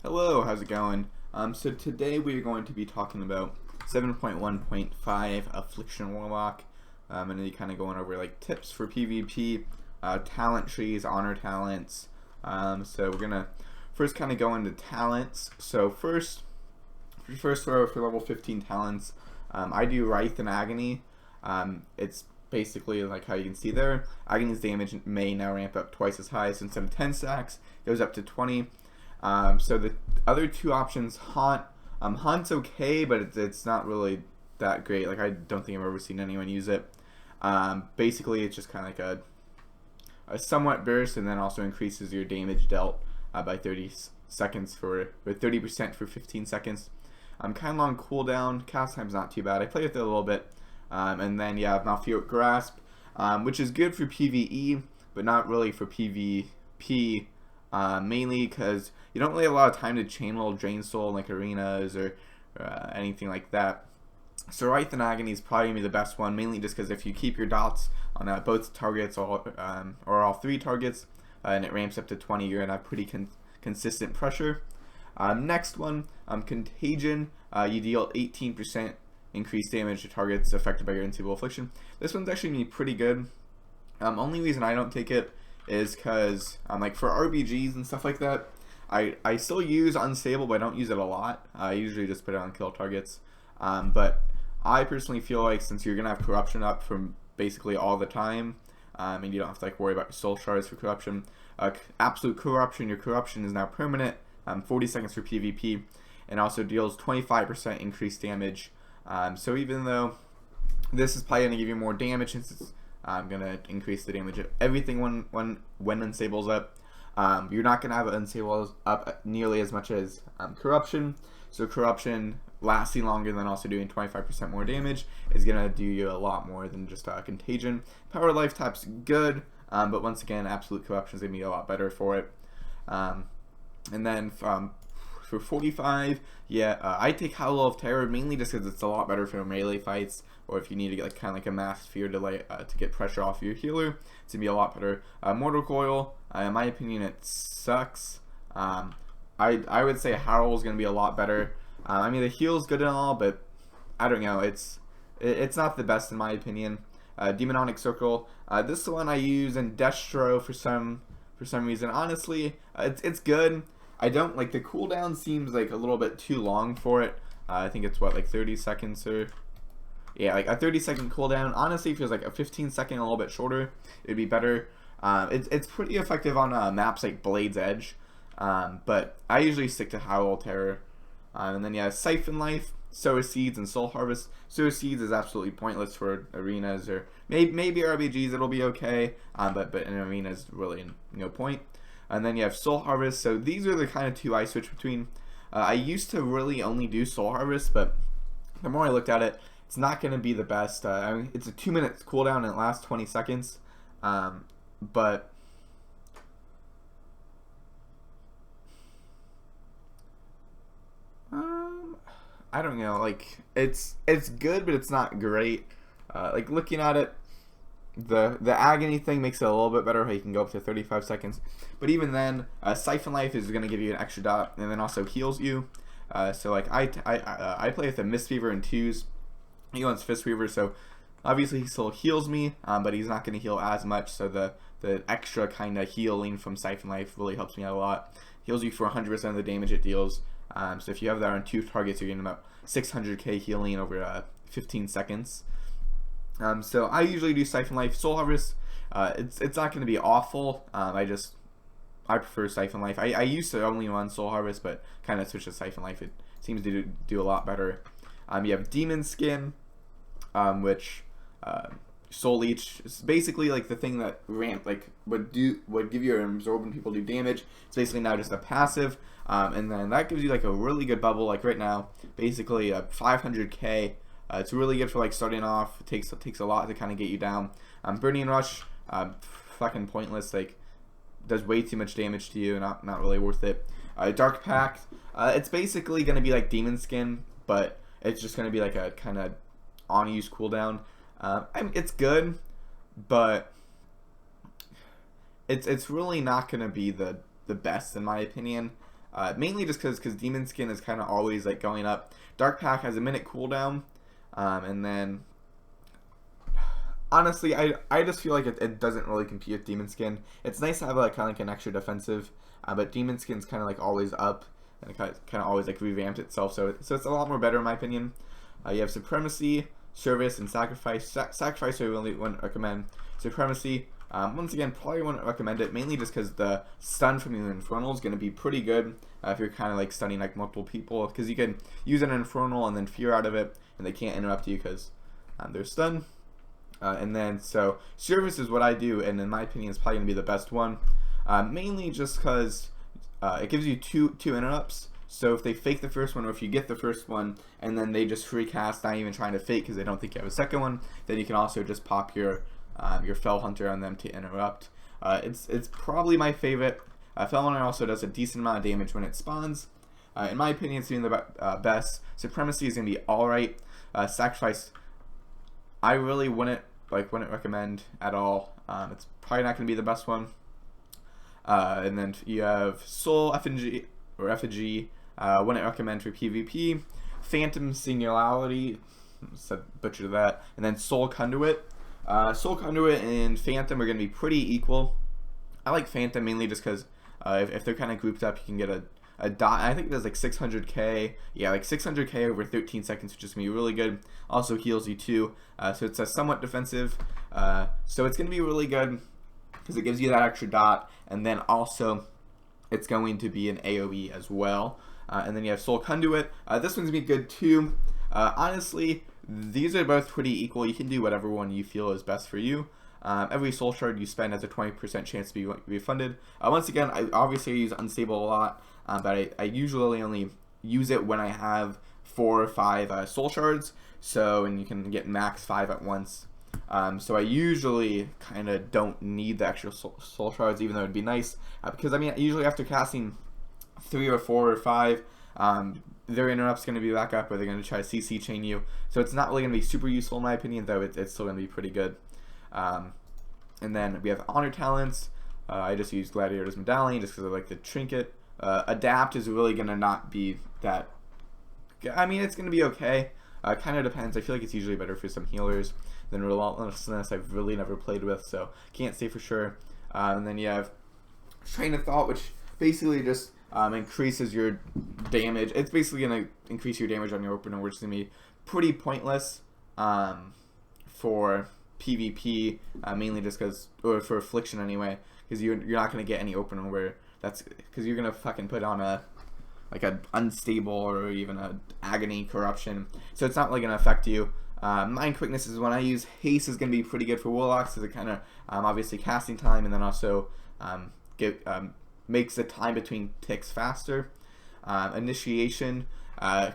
Hello, how's it going? So today we are going to be talking about 7.1.5 Affliction Warlock. And then kind of going over like tips for PvP, talent trees, honor talents. So we're gonna first kind of go into talents. So first throw for level 15 talents, I do Wraith and Agony. It's basically like how you can see there. Agony's damage may now ramp up twice as high, so instead of 10 stacks, it goes up to 20. So the other two options, Haunt. Haunt's okay, but it's not really that great. Like, I don't think I've ever seen anyone use it. Basically, it's just kind of like a somewhat burst, and then also increases your damage dealt by 30 seconds or 30% for 15 seconds. Kind of long cooldown. Cast time's not too bad. I play with it a little bit. And then you have Malfeasance Grasp, which is good for PvE, but not really for PvP. Mainly because you don't really have a lot of time to channel Drain Soul in like arenas or anything like that. So Wraith and Agony is probably going to be the best one, mainly just because if you keep your dots on both targets or all three targets, and it ramps up to 20, you're going to have pretty consistent pressure. Next one, Contagion. You deal 18% increased damage to targets affected by your Insatiable Affliction. This one's actually going to be pretty good. Only reason I don't take it is because like for RBGs and stuff like that, I still use Unstable, but I don't use it a lot. I usually just put it on kill targets. But I personally feel like since you're gonna have corruption up from basically all the time, and you don't have to like worry about your soul shards for corruption. Absolute corruption, your corruption is now permanent. 40 seconds for PvP, and also deals 25% increased damage. So even though this is probably gonna give you more damage, since it's gonna increase the damage of everything when Unstable's up. You're not gonna have Unstable up nearly as much as Corruption. So Corruption lasting longer than also doing 25% more damage is gonna do you a lot more than just Contagion. Power Life Tap's good, but once again, Absolute Corruption is gonna be a lot better for it. And then for 45, I take Howl of Terror mainly just because it's a lot better for melee fights, or if you need to get like kind of like a mass sphere to get pressure off your healer, it's gonna be a lot better. Mortal Coil, in my opinion, it sucks. I would say Howl is gonna be a lot better. I mean, the heal's good and all, but I don't know, it's not the best in my opinion. Demonic Circle, this is the one I use in Destro for some reason. Honestly, it's good. I don't like the cooldown, seems like a little bit too long for it. I think it's what, like 30 seconds or like a 30-second cooldown. Honestly, feels like a 15-second, a little bit shorter, it'd be better. It's pretty effective on maps like Blade's Edge, but I usually stick to Howl Terror. And then Siphon Life, Sower Seeds, and Soul Harvest. Sower Seeds is absolutely pointless for arenas, or maybe RBGs it'll be okay, but in arenas really no point. And then you have Soul Harvest. So these are the kind of two I switch between. I used to really only do Soul Harvest, but the more I looked at it, it's not going to be the best. I mean, it's a 2-minute cooldown and it lasts 20 seconds. But I don't know. Like it's good, but it's not great. Like looking at it, the Agony thing makes it a little bit better, how you can go up to 35 seconds. But even then, Siphon Life is going to give you an extra dot, and then also heals you. So like I play with a Mistweaver and 2s. He wants Fistweaver, so obviously he still heals me, but he's not going to heal as much. So the extra kind of healing from Siphon Life really helps me out a lot. Heals you for 100% of the damage it deals. So if you have that on 2 targets, you're getting about 600k healing over 15 seconds. So I usually do Siphon Life. Soul Harvest, it's not going to be awful. I prefer Siphon Life. I used to only run Soul Harvest, but kind of switch to Siphon Life. It seems to do a lot better. You have Demon Skin, which Soul Leech is basically like the thing that would give you an absorb when people do damage. It's basically now just a passive, and then that gives you like a really good bubble. Like right now, basically 500k. It's really good for like starting off. It takes a lot to kind of get you down. Burning Rush, fucking pointless. Like does way too much damage to you. Not really worth it. Dark Pact, it's basically gonna be like Demon Skin, but it's just gonna be like a kind of on use cooldown. I mean, it's good, but it's really not gonna be the best in my opinion. mainly just because Demon Skin is kind of always like going up. Dark Pack has a minute cooldown, and then honestly, I just feel like it doesn't really compete with Demon Skin. It's nice to have like kind of like an extra defensive, but Demon Skin's kind of like always up, and it kind of always like revamped itself, so it's a lot more better in my opinion. You have Supremacy, Service, and Sacrifice. Sacrifice I really wouldn't recommend. Supremacy, once again, probably wouldn't recommend it, mainly just because the stun from the Infernal is going to be pretty good if you're kind of like stunning like multiple people, because you can use an Infernal and then Fear out of it, and they can't interrupt you because they're stunned. And then, so, Service is what I do, and in my opinion, it's probably going to be the best one. Mainly just because it gives you two interrupts. So if they fake the first one, or if you get the first one, and then they just free cast, not even trying to fake because they don't think you have a second one, then you can also just pop your Fell Hunter on them to interrupt. It's probably my favorite. Fell Hunter also does a decent amount of damage when it spawns. In my opinion, it's doing the best. Supremacy is going to be alright. Sacrifice, I really wouldn't recommend at all. It's probably not going to be the best one. And then you have Soul Effigy, wouldn't recommend for PvP. Phantom Singularity, butchered that. And then Soul Conduit. Soul Conduit and Phantom are going to be pretty equal. I like Phantom mainly just because if they're kind of grouped up, you can get a dot. I think it does like 600k. Yeah, like 600k over 13 seconds, which is going to be really good. Also heals you too. So it's a somewhat defensive. So it's going to be really good because it gives you that extra dot. And then also it's going to be an AoE as well. And then you have Soul Conduit. This one's going to be good too. Honestly, these are both pretty equal. You can do whatever one you feel is best for you. Every soul shard you spend has a 20% chance to be refunded. Once again, I obviously use Unstable a lot, but I usually only use it when I have 4 or 5 soul shards. So, and you can get max 5 at once. So I usually kind of don't need the extra soul shards, even though it'd be nice. Because I mean, usually after casting 3 or 4 or 5, their interrupt's going to be back up, or they're going to try to CC chain you. So it's not really going to be super useful in my opinion, though it's still going to be pretty good. And then we have Honor Talents. I just use Gladiator's Medallion just because I like the trinket. Adapt is really going to not be that. I mean, it's going to be okay. Kind of depends. I feel like it's usually better for some healers than Relentlessness. I've really never played with, so can't say for sure. And then you have Train of Thought, which basically just increases your damage. It's basically going to increase your damage on your opener, which is going to be pretty pointless for PvP, mainly just because, or for Affliction anyway, because you're not going to get any opener where that's, because you're going to fucking put on a unstable or even a agony corruption, so it's not really going to affect you. Mind Quickness is when I use. Haste is going to be pretty good for Warlocks because it kind of obviously casting time, and then also makes the time between ticks faster. Initiation,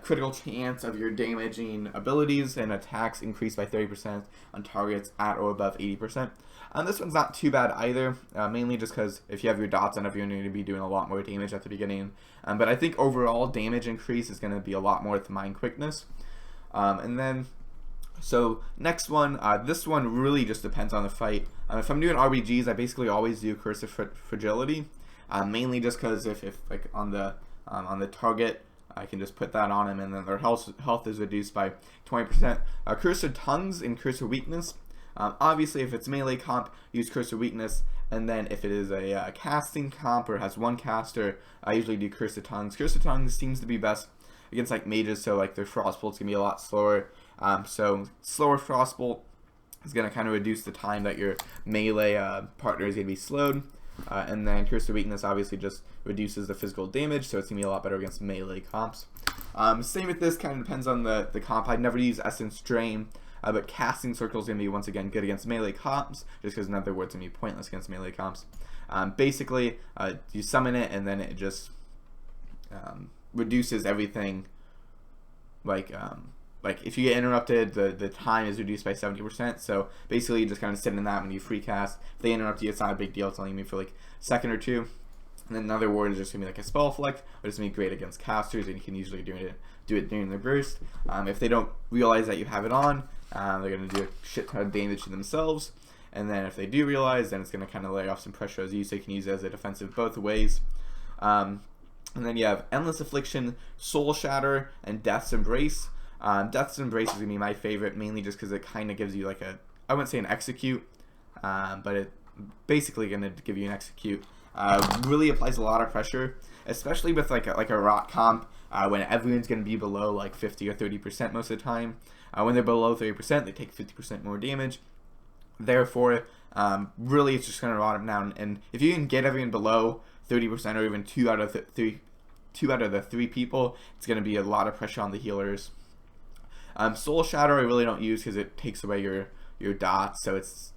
critical chance of your damaging abilities and attacks increased by 30% on targets at or above 80%. This one's not too bad either, mainly just because if you have your dots on, you're going to be doing a lot more damage at the beginning. But I think overall damage increase is going to be a lot more with Mind Quickness. And then, so next one, this one really just depends on the fight. If I'm doing RBGs, I basically always do Curse of Fragility, mainly just because if like on the target, I can just put that on him, and then their health is reduced by 20%. Curse of Tongues and Curse of Weakness. Obviously, if it's melee comp, use Curse of Weakness, and then if it is a casting comp or has one caster, I usually do Curse of Tongues. Curse of Tongues seems to be best against like mages, so like their Frostbolt's gonna be a lot slower. So slower Frostbolt is gonna kind of reduce the time that your melee partner is gonna be slowed. And then Curse of Weakness obviously just reduces the physical damage, so it's going to be a lot better against melee comps. Same with this, kind of depends on the comp. I'd never use Essence Drain, but Casting Circle is going to be once again good against melee comps, just because in other words, it's going to be pointless against melee comps. Basically, you summon it, and then it just reduces everything. Like if you get interrupted, the time is reduced by 70%. So basically, you just kind of sit in that when you free cast. If they interrupt you, it's not a big deal. It's only me for like a second or two. And then another ward is just gonna be like a spell flick, but it's gonna be great against casters, and you can usually do it during the burst. If they don't realize that you have it on, they're gonna do a shit ton of damage to themselves. And then if they do realize, then it's gonna kind of lay off some pressure as you, so you can use it as a defensive both ways. And then you have Endless Affliction, Soul Shatter, and Death's Embrace. Death's Embrace is going to be my favorite, mainly just because it kind of gives you like I wouldn't say an execute, but it basically going to give you an execute. Really applies a lot of pressure, especially with like a rot comp, when everyone's going to be below like 50 or 30% most of the time. When they're below 30%, they take 50% more damage. Therefore, really it's just going to rot them down. And if you can get everyone below 30% or even two out of the three people, it's going to be a lot of pressure on the healers. Soul Shatter I really don't use because it takes away your dots, so it's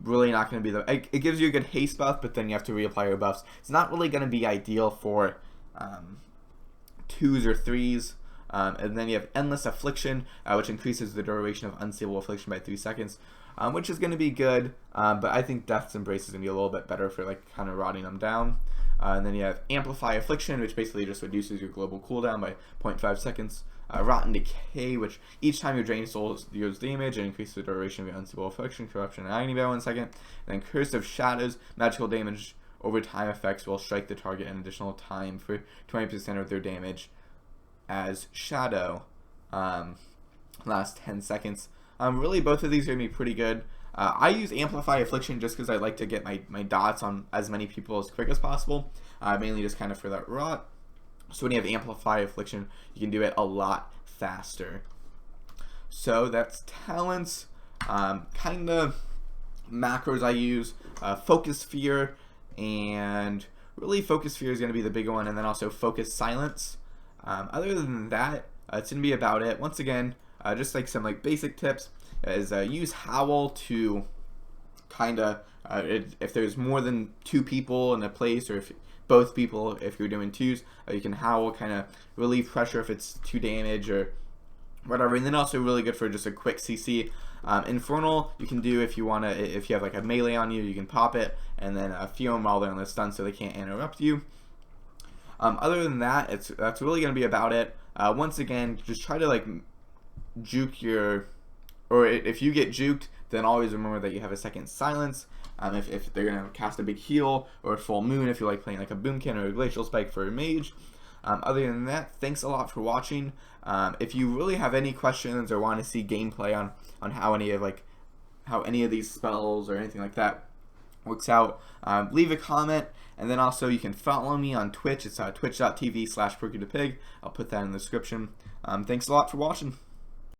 really not going to be it gives you a good haste buff, but then you have to reapply your buffs. It's not really going to be ideal for 2s or 3s. And then you have Endless Affliction, which increases the duration of Unstable Affliction by 3 seconds, which is going to be good, but I think Death's Embrace is going to be a little bit better for like kind of rotting them down. And then you have Amplify Affliction, which basically just reduces your global cooldown by 0.5 seconds. Rotten Decay, which each time you drain souls deals damage and increases the duration of your Unstable Affliction, Corruption, and Agony by 1 second. And then Curse of Shadows, magical damage over time effects will strike the target an additional time for 20% of their damage as Shadow. Last 10 seconds. Really, both of these are going to be pretty good. I use Amplify Affliction just because I like to get my dots on as many people as quick as possible, mainly just kind of for that rot. So when you have Amplify Affliction, you can do it a lot faster. So that's talents. Kind of macros I use. Focus Fear, and really Focus Fear is going to be the big one, and then also Focus Silence. Other than that, it's going to be about it. Once again, just like some like basic tips is use Howl to kind of, if there's more than 2 people in a place, or if both people, if you're doing 2s, you can Howl, kind of relieve pressure if it's 2 damage or whatever. And then also really good for just a quick CC. Infernal you can do if you want to, if you have like a melee on you, you can pop it and then fear them while they're on the stun so they can't interrupt you. Other than that, that's really going to be about it. Once again, just try to like juke or if you get juked, then always remember that you have a second silence. If they're going to cast a big heal or a full moon, if you like playing like a Boomkin or a Glacial Spike for a mage. Other than that, thanks a lot for watching. If you really have any questions or want to see gameplay on how any of these spells or anything like that works out, leave a comment. And then also you can follow me on Twitch. It's twitch.tv/ProcureThePig. I'll put that in the description. Thanks a lot for watching.